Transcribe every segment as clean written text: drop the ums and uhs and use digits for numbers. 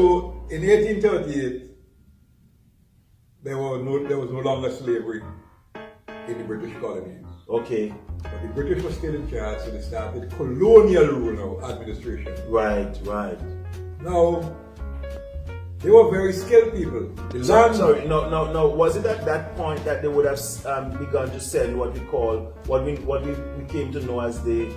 So in 1838, there was no longer slavery in the British colonies. Okay. But the British were still in charge, so they started colonial rule now, administration. Right, right. Now, they were very skilled people. Sorry, no. Was it at that point that they would have begun to send what we call, what we came to know as the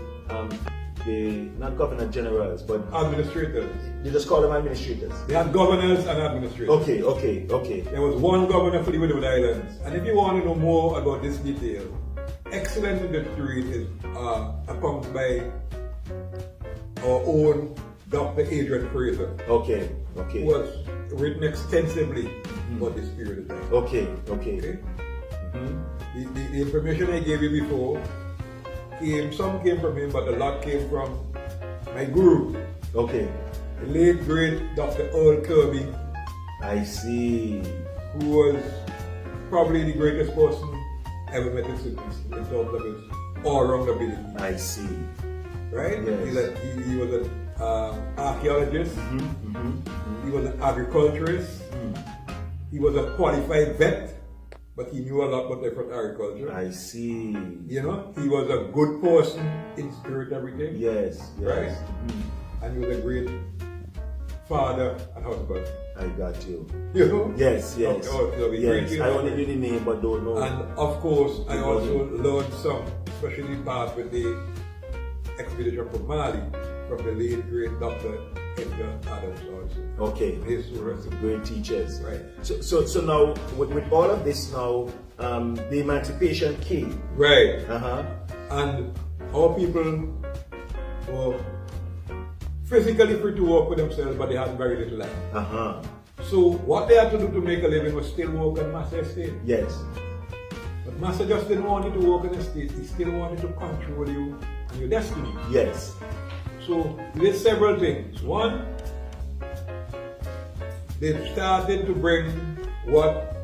not governor generals, but administrators. They just call them administrators. They had governors and administrators. Okay. There was one governor for the Windward Islands. And if you want to know more about this detail, excellent in the read is accounts by our own Dr. Adrian Fraser. Okay. Who was written extensively about this period of time. Okay. The information I gave you before, some came from him, but a lot came from my guru. Okay. The late great Dr. Earl Kirby. I see. Who was probably the greatest person ever met in Stvincent in terms of his all-round ability. I see. Right? Yes. He was an archaeologist. He was an agriculturist. He was a qualified vet, but he knew a lot about different agriculture. I see. You know, he was a good person in spirit, everything. Yes. Right? And he was a great father and husband. I got you. You know? Yes. Yes. I only knew the name but don't know. And of course, I also learned some, especially part with the expedition from Mali, from the late great Dr. Edgar Adams also. Okay. His rest of great teachers. Right. So now, with all of this now, the emancipation came. Right. And our people were physically free to work with themselves, but they had very little land. So what they had to do to make a living was still work on Massa Estate. Yes. But Massa just didn't want you to work on estate, he still wanted to control you and your destiny. Yes. So there's several things. One, they started to bring what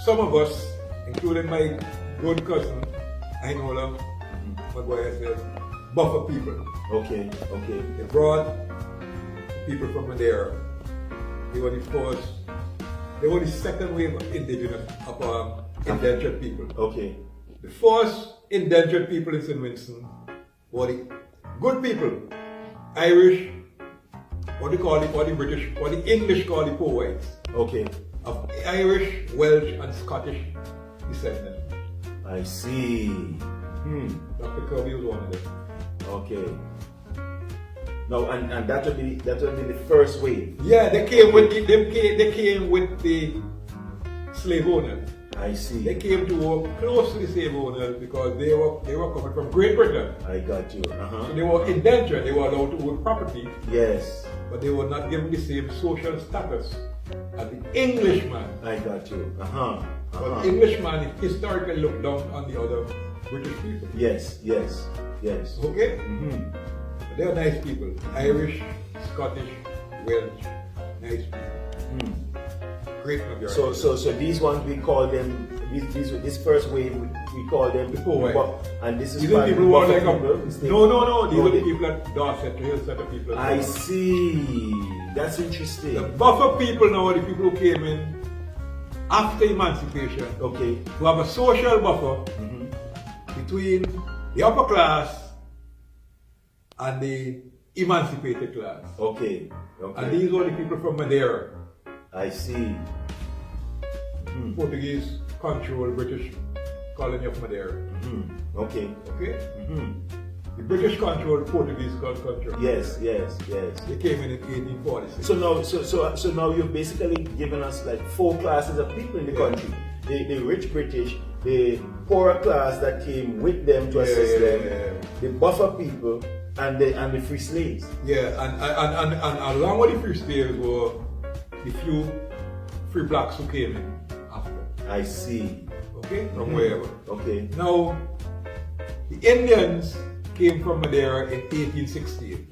some of us, including my good cousin, Ainola Maguire said, buffer people. Okay. They brought people from Madeira. They were the first, they were the second wave of indigenous, indentured people. Okay. The first indentured people in Stvincent were the good people, Irish, what the British, what the English call the poor whites. Okay. Of Irish, Welsh, and Scottish descendants. I see. Dr. Kirby was one of them. Okay. No, and that would be the first wave. Yeah, they came with the slave owners. I see. They came to work close to the slave owners because they were coming from Great Britain. I got you. So they were indentured. They were allowed to own property. Yes. But they were not given the same social status as the Englishman. I got you. But the Englishman historically looked down on the other British people. Yes. Okay? They are nice people. Irish, Scottish, Welsh, nice people. Great majority. So these ones we call them, this first wave we call them the poor white. And this is these people who are like No. These are the people at Dorset, the hill set of people. I see. That's interesting. The buffer people now are the people who came in after emancipation. Okay. Who have a social buffer between the upper class and the emancipated class. Okay. And these were the people from Madeira. I see. Portuguese controlled British colony of Madeira. Okay. The British controlled Portuguese control. Yes. They came in 1846. So now you've basically given us like four classes of people in the country. The rich British, the poorer class that came with them to assist them, the buffer people, and the free slaves. Yeah, and along with the free slaves were the few free blacks who came in after. I see. Okay, from wherever. Okay. Now, the Indians came from Madeira in 1868.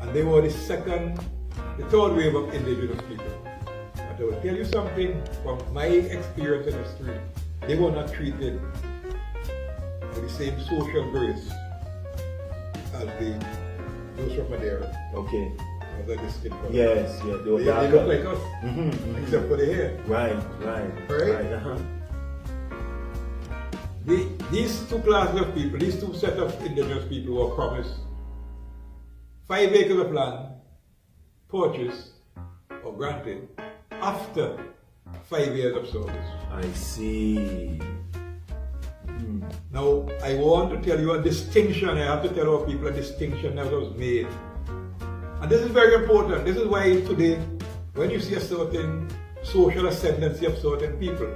And they were the third wave of indigenous people. But I will tell you something from my experience in history. They were not treated with the same social grace as the those from Madeira. Okay. Like the skin color. Yes, yeah, they were They darker. look like us, except for the hair. Right. Right? These two classes of people, these two set of indigenous people were promised 5 acres of land, purchased or granted after 5 years of service. I see. Now, I want to tell you a distinction. I have to tell our people a distinction that was made. And this is very important. This is why today, when you see a certain social ascendancy of certain people,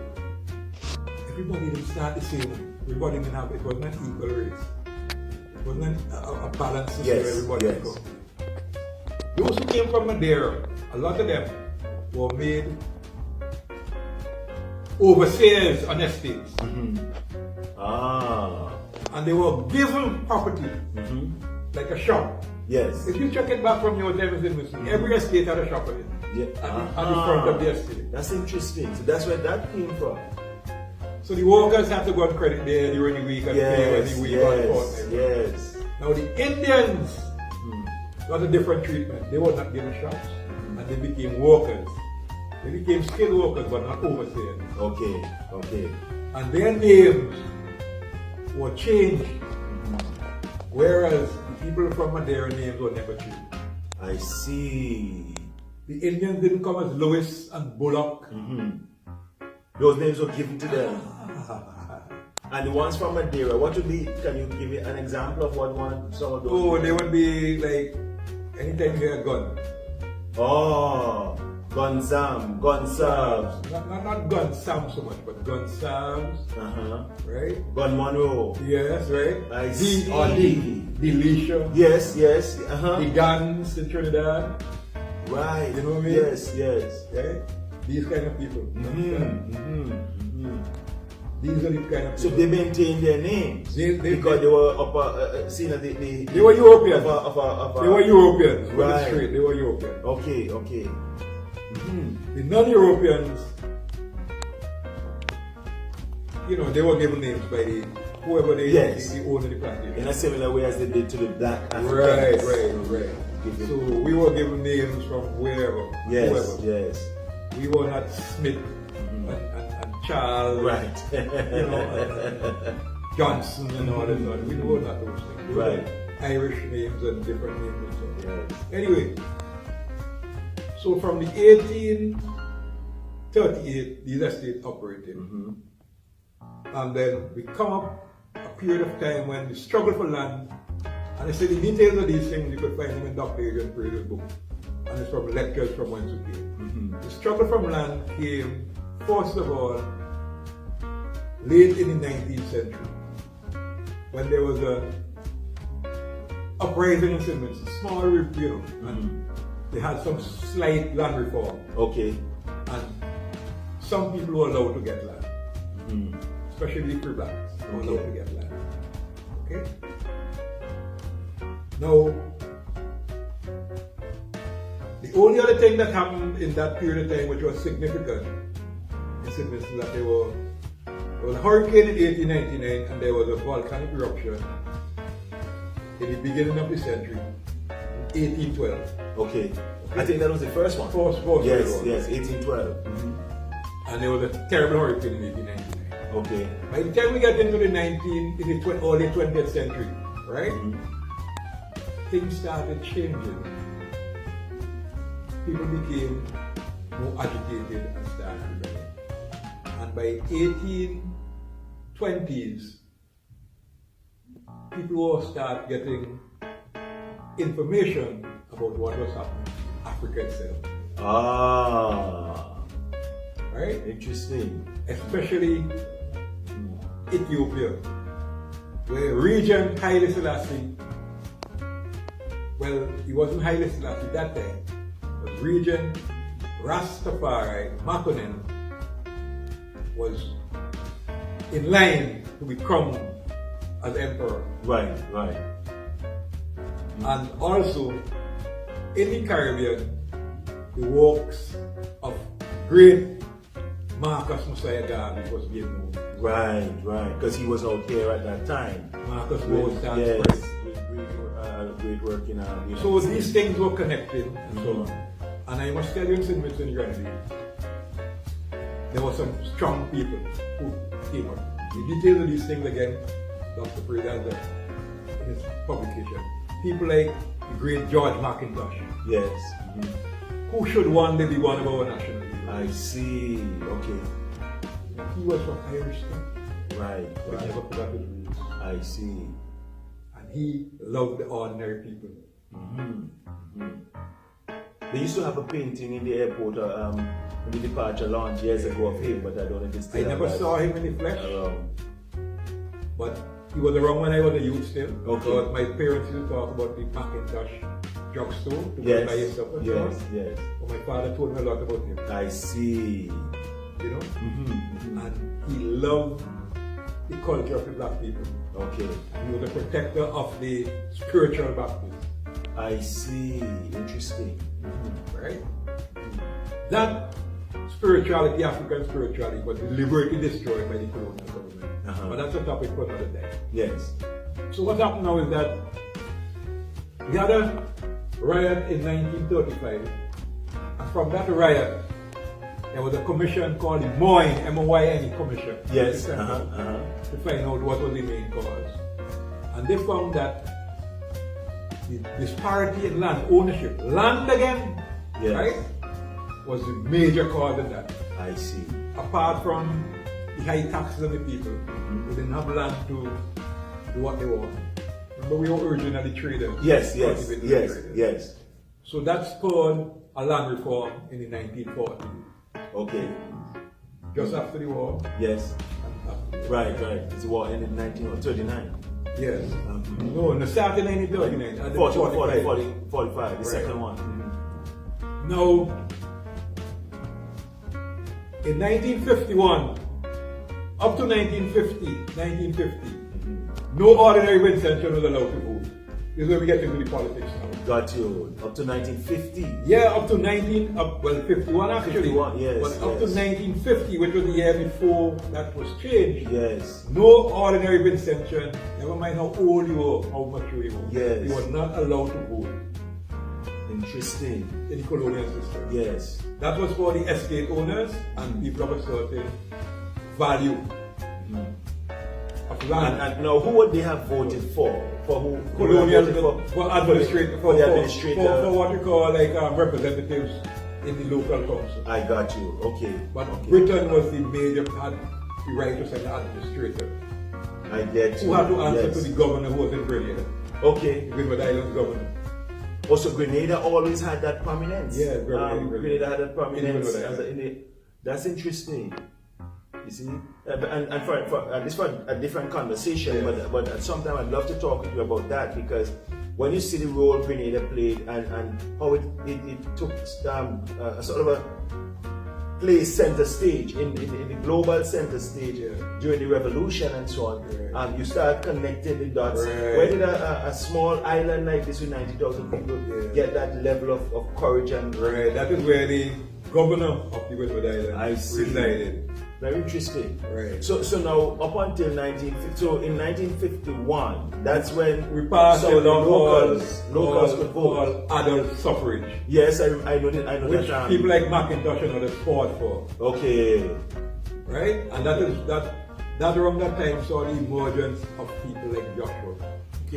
everybody didn't start the same. Everybody didn't have, it wasn't an equal race. It wasn't a balanced system where everybody could come. Those who came from Madeira, a lot of them were made overseers on estates. And they were given property, like a shop. Yes. If you check it back from your time in Stvincent, every estate had a shop on it. Yeah. At the front of the estate. That's interesting. So that's where that came from. So the workers have to go on credit there during the week and pay when the week on fortnight. Yes. Now the Indians got a different treatment. They were not given shops and they became workers. They became skilled workers but not overseers. Okay. And their names were changed. Whereas the people from Madeira names were never changed. I see. The Indians didn't come as Lewis and Bullock. Those names were given to them. And the ones from Madeira, what would be, can you give me an example of what one, some of those? Oh, they would be like, anytime you hear gun. Oh, Gonzam, Gonsalves. Not Gun Sam so much, but Gun Sams, right? Gun Monroe. Yes, right? I see. Delicia. Yes. The Guns in Trinidad. Right. You know what I mean? Yes. Right? These kind of people. These are the kind of people. So they maintained their names because they were upper, seen as they were Europeans. They were Europeans. Right. Straight. They were Europeans. Okay. The non-Europeans, they were given names by whoever they owned the plantation. In a similar way as they did to the black Africans. Right. So we were given names from wherever. Whoever. Yes. We were not Smith and Charles. Right. Johnson and all that. We were not those things. We Right. were Irish names and different names and so on. Yes. Anyway, so from the 1838, these estates operated. And then we come up a period of time when the struggle for land, and I say the details of these things you could find them in Dr. Adrian Prater's book, and it's from lectures from whence it came. The struggle from land came, first of all, late in the 19th century, when there was a uprising in Stvincent, small, and they had some slight land reform. Okay. And some people were allowed to get land. Especially free blacks were allowed to get land. Okay? Now, the only other thing that happened in that period of time which was significant in Stvincent that there was a hurricane in 1899 and there was a volcanic eruption in the beginning of the century, 1812. Okay. I think that was the first one. First yes, 1812. And there was a terrible hurricane in 1899. Okay. By the time we get into the early 20th century, right? Things started changing. People became more agitated and started rebelling. And by 1820s, people will start getting information about what was happening in Africa itself. Right? Interesting. Especially Ethiopia, where Regent Haile Selassie, well, he wasn't Haile Selassie that time, but Regent Rastafari Makonnen was in line to be crowned as emperor. Right. And also, in the Caribbean, the works of great Marcus Mosiah Garvey was being moved. Right. Because he was out here at that time. Marcus was great work in our So these things were connected and so on. And I must tell you in Stvincent Grenadines, there were some strong people who came up. The details of these things again, Dr. Preda has in his publication. People like the great George McIntosh. Yes. Who should one day be one of our national leaders. I see. Okay. He was from Irish town. Right. But he never forgot his roots. I see. And he loved the ordinary people. They used to have a painting in the airport in the departure lounge years ago of him, but I don't know if it's I still never alive. saw him in the flesh, Around. but he was around when I was a youth still. Okay. Because my parents used to talk about the Macintosh drugstore to go Yes. buy his stuff and so on. Yes. But my father told me a lot about him, I see. you know. And he loved the culture of the black people. Okay. He was a protector of the spiritual Baptists, I see. Interesting. right? That spirituality, African spirituality, was deliberately destroyed by the colonial government. But that's a topic for another day. Yes. So what happened now is that we had a riot in 1935, and from that riot, there was a commission called the Moyne, M-O-Y-N-E Commission. Yes. To find out what was the main cause. And they found that the disparity in land ownership, land again, Yes. right, was the major cause of that. I see. Apart from the high taxes on the people, who didn't have land to do what they want. Remember, we were originally traders. Yes. cultivators and traders. Yes. So that spurred a land reform in the 1940s, Okay. just after the war. Yes. And after the war. Right. It's war ended in 1939. Yes. No, in the start in 1939. and then 45, the second one. Now, in 1951, up to 1950, no ordinary Vincentian was allowed to vote. This is where we get into the politics now. Got you. Up to 1950. Yeah, up to 51 actually. 51, yes, But up to yes. 1950, which was the year before that was changed. Yes. No ordinary Vincentian, never mind how old you were, how mature you were. Yes. You were not allowed to vote Interesting. in the colonial system. Yes. That was for the estate owners and people of a certain value of land. And now, who would they have voted for? For who? Colonial, For for administrator, for the administrator. for what we call like representatives in the local council. I got you. Okay. But okay. Britain was the major, had the right to send the administrator, I get you. who had to answer Yes. to the governor who was in Grenada, Okay. the Grenada Islands governor. Also, Grenada always had that prominence. Yeah, Grenada. Grenada had that prominence. In Grenada. That's interesting. You see, and for this for a different conversation, Yeah. but at some time I'd love to talk with you about that, because when you see the role Grenada played and how it took a sort of a place center stage in the global center stage during the revolution and so on, you start connecting the dots. Right. Where did a small island like this with 90,000 people get that level of courage and Right, that is where the governor of the Grenada I Islands see. resided. Very interesting. Right. So now up until 1951, that's when We passed some a law locals could vote. called adult suffrage, Yes, I know that. which people like McIntosh and others fought for. Okay. Right? And that around that time saw the emergence of people like Joshua, who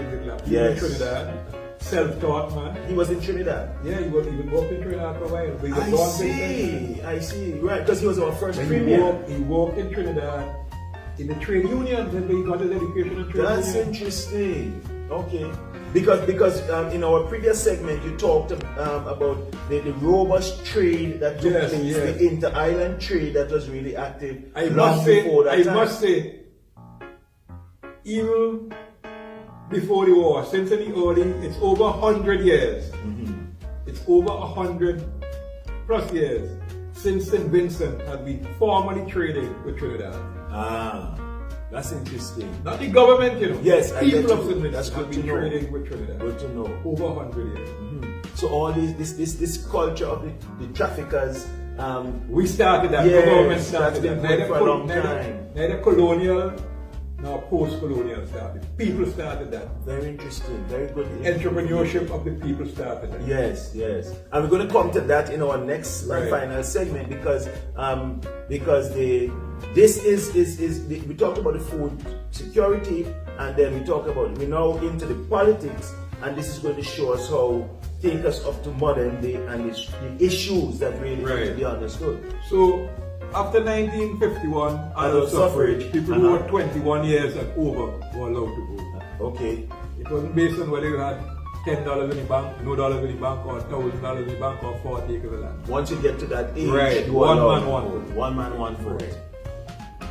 came to Clap. He was in Yes. Trinidad, self-taught man. He was in Trinidad. Yeah, he worked in Trinidad for a while. But he was born in I see. Right, because he was our first He premier. worked in Trinidad in the trade union, then he got his education in trade That's union. interesting. Okay. Because in our previous segment you talked about the robust trade that took Yes, place, yes. the inter-island trade that was really active I long must say, before that time. even before the war, since in the early, it's over 100 years. It's over 100 plus years since Stvincent has been formally trading with Trinidad. That's interesting. Not the government, you know. Yes, I people get of you. Stvincent That's have good to been know. trading with Trinidad. Good to know. Over 100 years. So all this culture of the traffickers, We started that. Yes, the government that's started been that. going for a long time. Neither colonial now post-colonial started. People started that. Very interesting. Very good. Entrepreneurship of the people started that. Yes, yes. And we're going to come to that in our next and final segment because we talked about the food security, and then we're now into the politics, and this is going to show us how take us up to modern day and the issues that really need to be understood. So after 1951 adult suffrage, people who were 21 years and over were allowed to vote. Okay. It wasn't based on whether you had $10 in the bank, no dollars in the bank, or $1,000 in the bank, or 40 acres of land. Once you get to that age, one man, one vote. One man, one vote.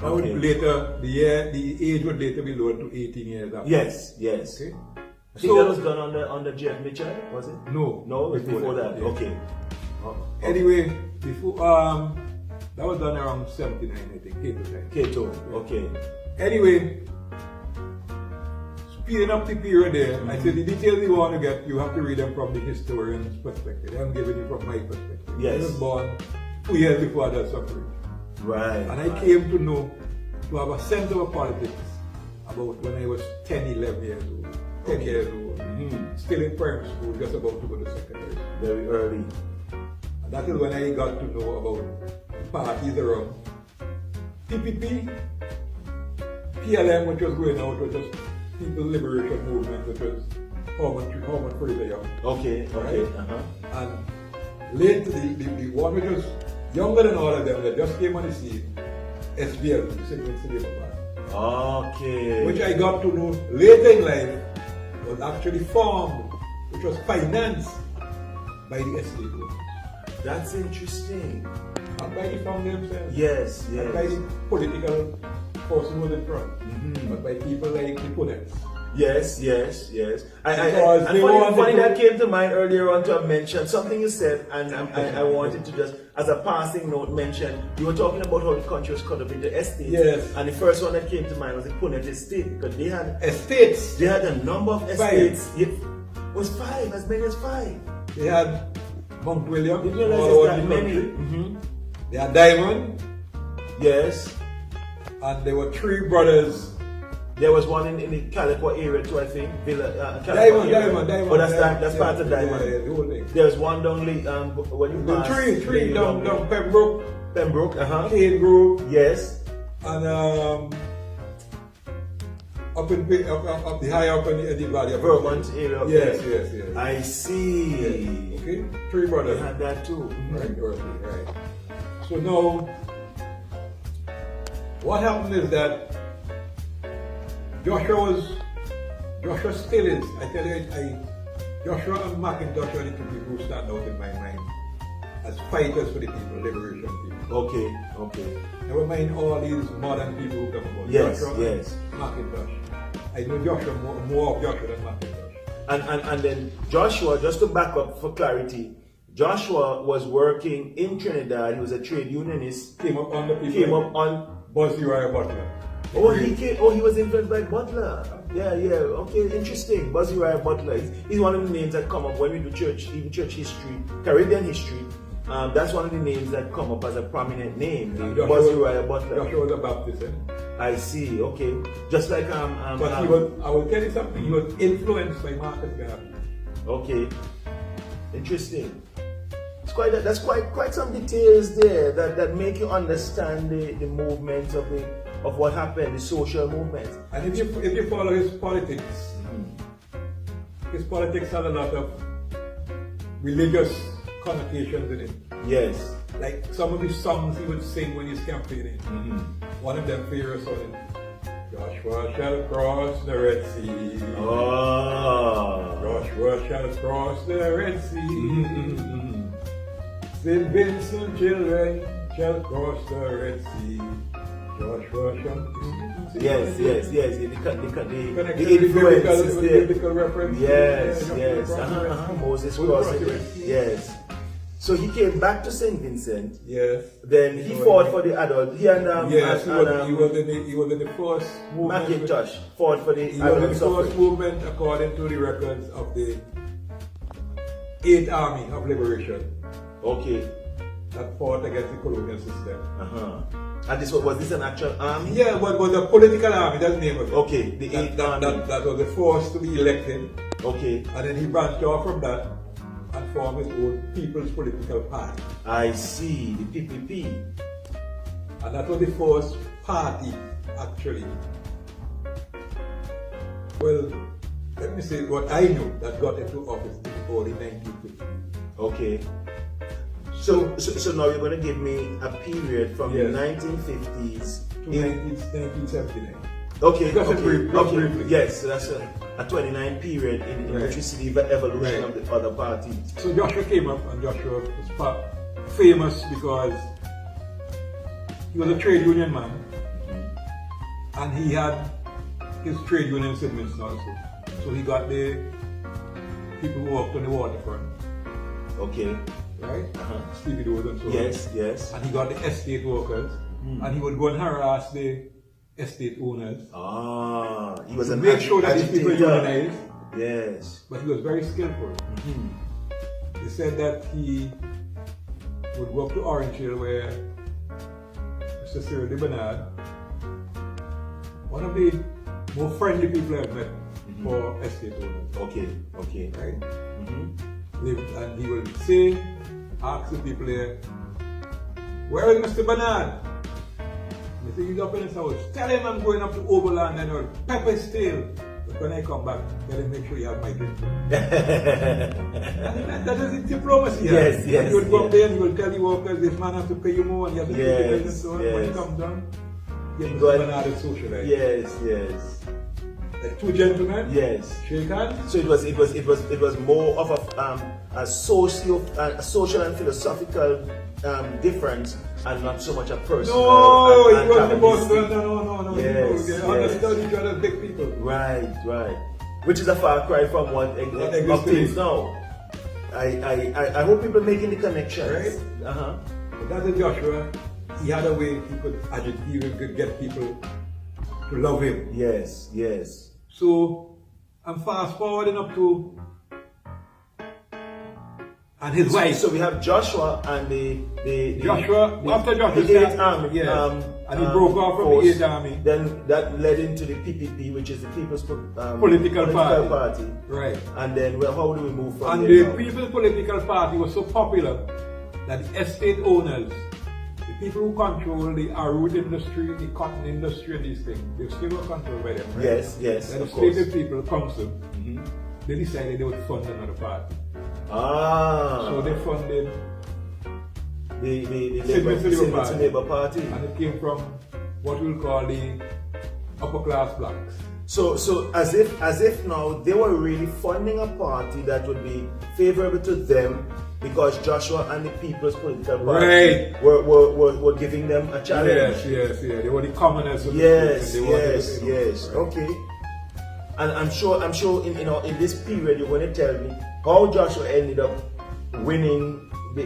That would later, the age would later be lowered to 18 years after. Yes, yes. Okay. I think that was done under Jeff Mitchell, was it? No. No, it was before that. Yeah. Okay. Anyway, before that was done around 79, I think, Cato time. Cato, okay. Anyway, speeding up the period there, I said the details you want to get, you have to read them from the historian's perspective. I'm giving you from my perspective. Yes. I was born 2 years before adult suffrage. Right. And I came to know, to have a sense of politics about when I was 10, 11 years old. 10 years old. Still in primary school, just about to go to secondary. Very early. And that is when I got to know about the parties around. PPP, PLM, which was going out, was just People's Liberation Movement, which was Herman Fraser Young. Okay, okay. And later, the one which was younger than all of them that just came on the scene, SBL, Stvincent. Okay. Which I got to know later in life was actually formed, which was financed by the estate owners. That's interesting. Not by the founder themselves. Yes, yes. Not by the political person who was in front, but by people like the Punnets. Yes, yes, yes. Because funny that came to mind earlier on to mention something you said, and I wanted to just, as a passing note, mention. You were talking about how the country was cut up into estates. Yes. And the first one that came to mind was the Punnet estate, because they had estates. They had a number of estates. It was 5, as many as 5. They had Mount William. Didn't realize that many. They had Diamond. Yes. And there were 3 brothers. There was one in the Calico area too, I think. Diamond. But that's part of Diamond. Yeah, the whole thing. There's one down when you pass. Three down Pembroke. Pembroke, Cane Grove. Yes. And up the high up in the valley of Vermont area. Yes. I see. Yes. Okay, 3 brothers. They had that too. Right. So now, what happened is that Joshua still is. I tell you, Joshua and McIntosh are the 2 people who stand out in my mind as fighters for the people, liberation people. Okay. Never mind all these modern people who come about. Yes, Joshua yes. and McIntosh. I know Joshua more of Joshua than McIntosh. And then Joshua, just to back up for clarity, Joshua was working in Trinidad. He was a trade unionist. Came up on Buzz Uriah Butler. He was influenced by Butler. Yeah. Okay, interesting. Buzz Uriah Butler. He's one of the names that come up when we do church history, Caribbean history. That's one of the names that come up as a prominent name. Buzz Uriah Butler. Joshua was a Baptist. I see. Okay. Just like but I will tell you something. He was influenced by Marcus Garvey. Okay. Interesting. That's quite some details there that make you understand the movements of what happened, the social movements. And if you follow his politics, his politics had a lot of religious connotations in it. Yes. Like some of his songs he would sing when he's campaigning. One of them famous songs, Joshua shall cross the Red Sea. Joshua shall cross the Red Sea. Stvincent children shall cross the Red Sea. Joshua shall. Yes. The influence is there. Biblical reference. Yes. Moses crossing. Yes. So he came back to St. Vincent. Yes. Then he fought for the adult. He and he was in the first movement. McIntosh fought for the adult suffrage. First movement according to the records of the 8th Army of Liberation. Okay. that fought against the colonial system. And was this an actual army? Yeah, but it was a political army, that's the name of it. Okay, the Eighth Army. That was the force to be elected. Okay. And then he branched off from that and formed his own People's Political Party. I see, the PPP. And that was the first party, actually. Well, let me say what I know that got into office before the 1950s. Okay. So now you're going to give me a period from the 1950s to 1979. Okay, Just okay. briefly. Yes, so that's a 29 period in which we see the evolution of the other parties. So Joshua came up, and Joshua was famous because he was a trade union man, and he had his trade union in Stvincent also. So he got the people who worked on the waterfront. Okay. Right? Stevie Does and so on. Yes. And he got the estate workers, and he would go and harass the estate owners. He was to make sure that these people unionized. Yes. But he was very skillful. He said that he would go up to Orange Hill where Mr. Cyril de Bernard, one of the more friendly people I've met for estate owners. Okay. Right? And he would say, ask the people there, where is Mr. Bernard? They say, he's up in his house. Tell him I'm going up to Overland and I'll pepper his tail. But when I come back, tell him make sure you have my drink. That is diplomacy. Yes. And he would go up there and he would tell the workers, this man has to pay you more and you have to pay the and so on. When he comes down, Mr. Bernard is socialized. Yes. Like two gentlemen. Yes. Shake hands. So it was more of a social and philosophical difference, and not so much a personal. No, it wasn't the boss. No. Yes. They understood each other as big people. Right. Which is a far cry from what obtains now. I hope people making the connection. Right. But that's a Joshua. He had a way he could agitate, he could get people to love him. Yes. So I'm fast forwarding up to and his wife. So we have Joshua and the after Joshua the Eighth Army, and he broke off from the Eighth Army. Then that led into the PPP, which is the People's Political Party. Right. And then how do we move from and there? And the People's Political Party was so popular that the estate owners, the people who control the root industry, the cotton industry, and these things, they still were controlled by them, right? Yes, and the State People Council, they decided they would fund another party. So they funded the Stvincent Labour Party. And it came from what we'll call the upper class blacks. So as if now they were really funding a party that would be favorable to them, because Joshua and the People's Political Party were giving them a challenge. Yes. They were the commoners. Yes. Okay. And I'm sure in this period you're going to tell me how Joshua ended up winning the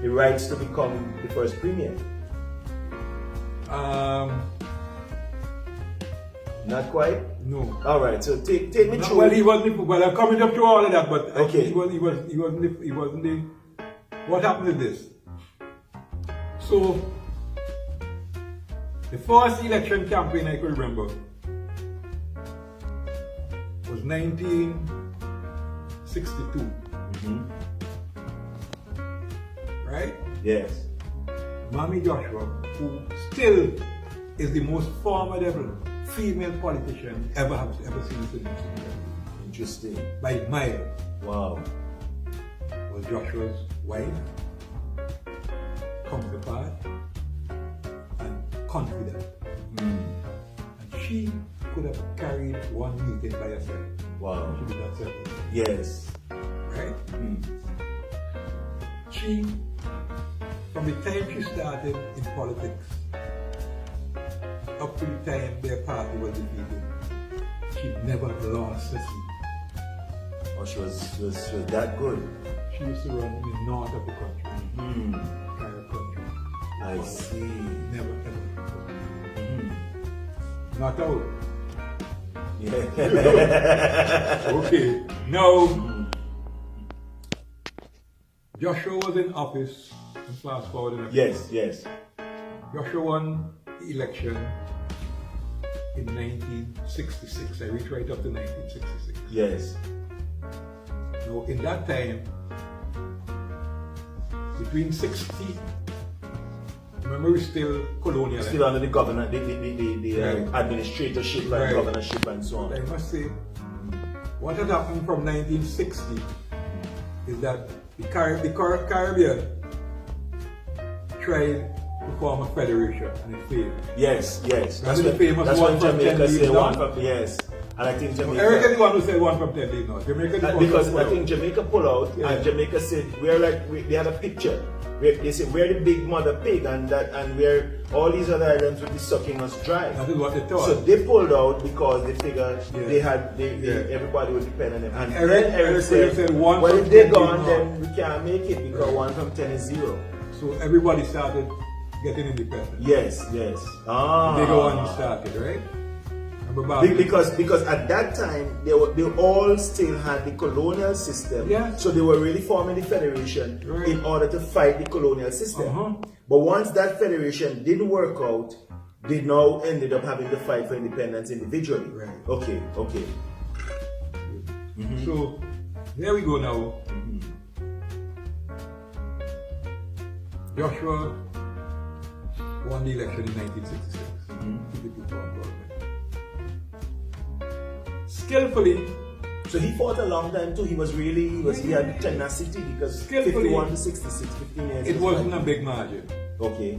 rights to become the first premier. Not quite? No. All right. So take me through. Well, he wasn't. Well, I'm coming up to all of that, but okay. He wasn't the. What happened is this. So, the first election campaign I could remember was 1962. Right? Yes. Mammy Joshua, who still is the most formidable female politician ever seen in the Interesting. by mile. Wow. Was Joshua's wife, counterpart, and confident. And she could have carried one meeting by herself. Wow. She did not settle. Yes. Right? She, from the time she started in politics, up to the time their party was defeated, she never lost a seat. Oh, she was that good. She used to run in the north of the country, entire country. I see. Never ever. Not out. Yeah. Okay. Now, Joshua was in office, and fast forward in a Yes, yes. Joshua won the election in 1966. I reached right up to 1966. Yes. Now, in that time, between 60, remember we're still colonial. Still under the governor, the Right. administratorship and Right. governorship and so on. I must say, what had happened from 1960 is that the Caribbean tried to form a federation and it failed. Yes, yes. That's Remember the when, famous that's one when from 10 Jamaica say leaves one down? from, yes. And I think Jamaica... Eric is the one who said 1 from 10 leaves now. Jamaica is the one because who I think Jamaica pulled out, Yeah. and Jamaica said, they had a picture. They said, we're the big mother pig, and we're all these other islands will be sucking us dry. That is what they thought. So they pulled out because they figured Yeah. everybody would depend on them. And Eric then Eric said, one well, from if they're 10 gone, leaves then we can't make it because 1 from 10 is 0. So everybody started getting independent. Yes, yes. Ah. Bigger one started, right? Remember Barbados? Because at that time they all still had the colonial system, Yeah. so they were really forming the federation Right. in order to fight the colonial system. Uh-huh. But once that federation didn't work out, they now ended up having to fight for independence individually. Right. Okay. So there we go now. Joshua won the election in 1966 to the people of government. Skillfully, So he fought a long time too. He had tenacity because Skillfully, 51 to 66, 15 years. it wasn't a big margin. Okay.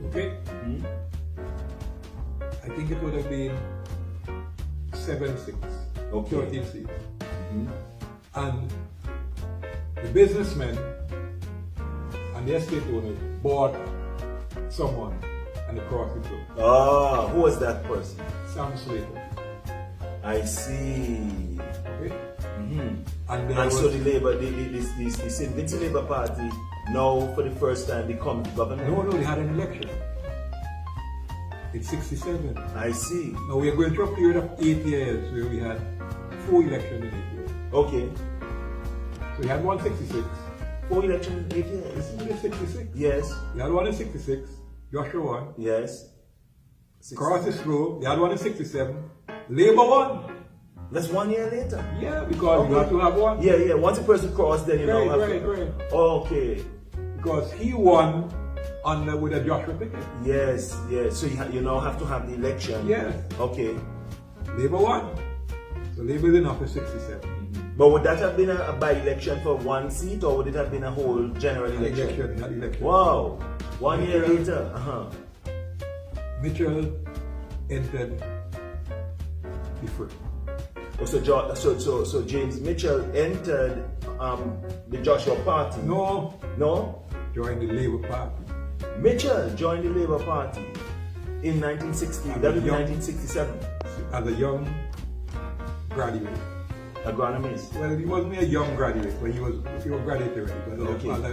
Okay? I think it would have been 7-6, Okay. 13 seats. And the businessmen and the estate owners bought someone and they crossed it through. Ah, who was that person? Sam Slater. I see. Okay? And And so the Labour, the St. Vincent Labour Party now for the first time become government. no, they had an election. It's 67. I see. Now we are going through a period of 8 years where we had 4 elections in 8 years. Okay. So we had one 66. 4 elections in 8 years. This is 66. Yes. We had one in 66. Joshua won. Yes. Cross is through. We had one in 67. Labour won. That's 1 year later. Yeah, because you have to have one. Yeah. Once a person crossed, then you know. Right. Okay. Because he won with a Joshua ticket. Yes. So you now have to have the election. Yes. Okay. Labour won. So Labour is in office 67. But would that have been a by-election for one seat, or would it have been a whole general election? Election. Wow. 1 year later. Mitchell entered the first. So James Mitchell entered the Joshua Party. No, joined the Labour Party. Mitchell joined the Labour Party in 1960. That was 1967. As a young graduate. Agronomist. Well, he wasn't a young graduate, but he was graduated already. But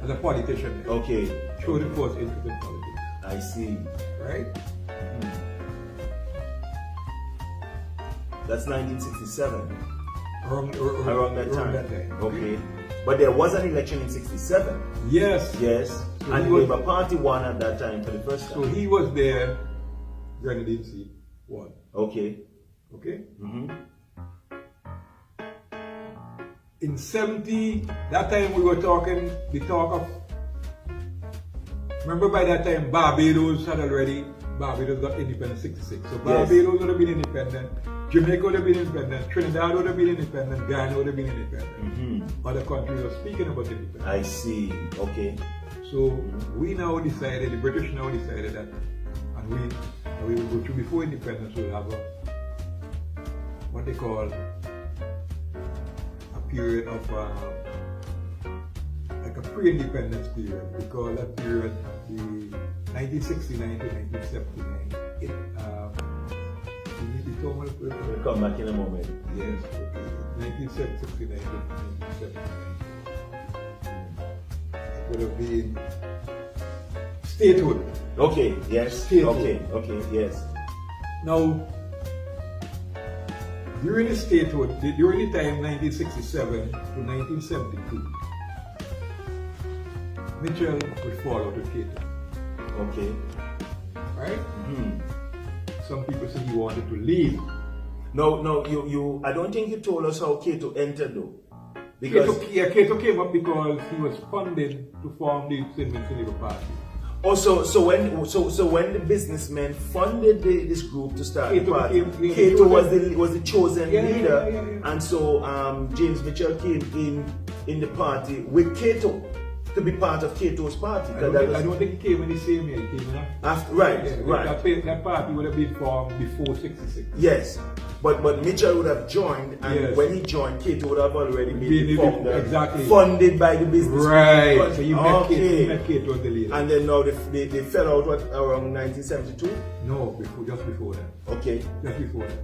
as a politician. Okay. Showed his first interest in politics. I see. Right? That's 1967. Around that time. Okay. But there was an election in 67. Yes. So and the Labour Party won at that time for the first time. So he was there, Grenadine seat, won. Okay. In 70, that time we were talking, the talk of, remember by that time Barbados got independent 66. So Barbados would have been independent, Jamaica would have been independent, Trinidad would have been independent, Ghana would have been independent. Other countries are speaking about independence. I see. Okay. So we now decided, the British now decided that, and we will go through before independence, we'll have what they call a period of like a pre-independence period. We call that period the 1969 to 1979. We'll come back in a moment. Yes, okay. 1969 to 1979. It would have been statehood. Okay, yes. Statehood. Okay, yes. Now, During the statehood, during the time 1967 to 1972, Mitchell would fall out with Cato. Okay. Right? Some people say he wanted to leave. No, you. I don't think you told us how Cato entered though. Because Cato came up because he was funded to form the Stvincent Labour Party. also, so when the businessmen funded this group to start the Cato party, became- Cato was the chosen Yeah, leader, yeah. and so James Mitchell came in the party with Cato to be part of Cato's party. I don't think he came in the same year. He came in After, right, yeah, right. That party would have been formed before 66. Yes, but Mitchell would have joined, and Yes. when he joined, Cato would have already been Been- the founder, exactly. funded by the business. Right. So you Okay. met Cato as the leader. And then now they fell out around 1972. No, just before that. Okay. Just before that.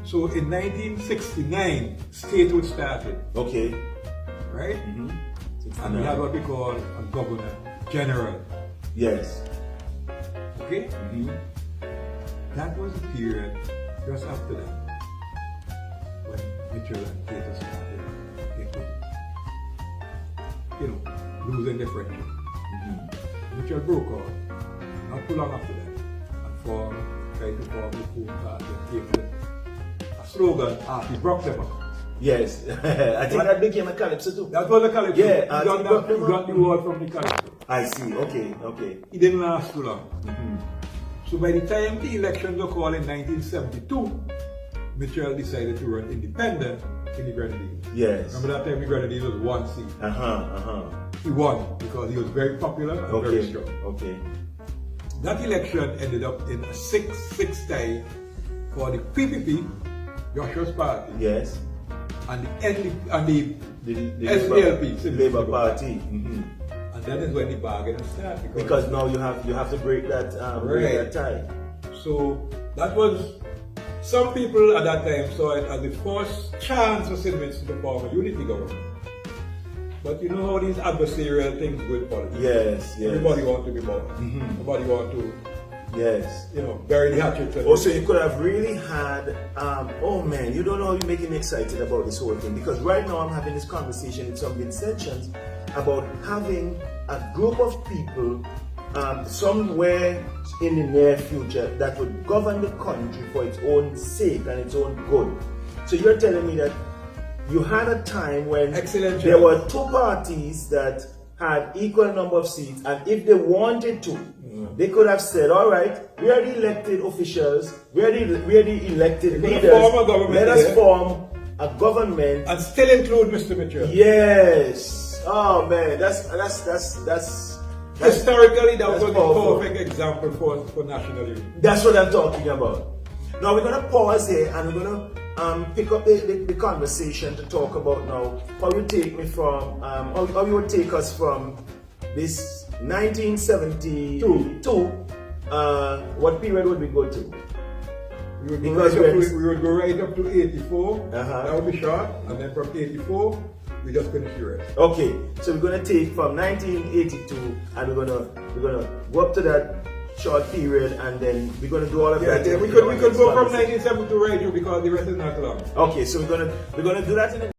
So in 1969, statehood started, Okay. right? And we had what we call a governor general. Yes. Okay? That was the period just after that when Mitchell and Cato started, losing their friendship. Mitchell broke out not too long after that and tried to form the Food Party and came with a slogan, he broke them up. Yes. I think that became a calypso too. That was a calypso. Yeah, he got the word from the calypso. I see. Okay. He didn't last too long. So by the time the elections were called in 1972, Mitchell decided to run independent in the Grenadines. Yes. Remember that time the Grenadines was one seat. He won because he was very popular and very strong. Okay. That election ended up in a 6-6 tie for the PPP, Joshua's party, Yes. and the The SPLP, Labour Party. And that is when the bargain started. Because now you have to break that tie. So that was, some people at that time saw it as the first chance for Stvincent to form a unity government. But you know how these adversarial things go in politics. Yes. Everybody wants to be boss. Everybody wants to, Yes. bury the hatchet. Also, you could have really had, oh man, you don't know, you're making me excited about this whole thing. Because right now I'm having this conversation with some Vincentians about having a group of people somewhere in the near future that would govern the country for its own sake and its own good. So you're telling me that you had a time when there were two parties that had equal number of seats, and if they wanted to, they could have said, all right, we are the elected officials, we are the elected leaders, let us form a government. And still include Mr. Mitchell. Yes. Oh man, that's historically that was a powerful. perfect example for national unity. That's what I'm talking about. Now we're gonna pause here and we're gonna pick up the conversation to talk about now how you take me from how you would take us from this 1972. What period would we go to? We would go right up to 84. That would be short, and then from 84 we just finish the rest. Okay, so we're gonna take from 1982 and we're gonna go up to that short period, and then we're gonna do all of that. We could go from 1972 right through because the rest is not long. Okay, so we're gonna do that in the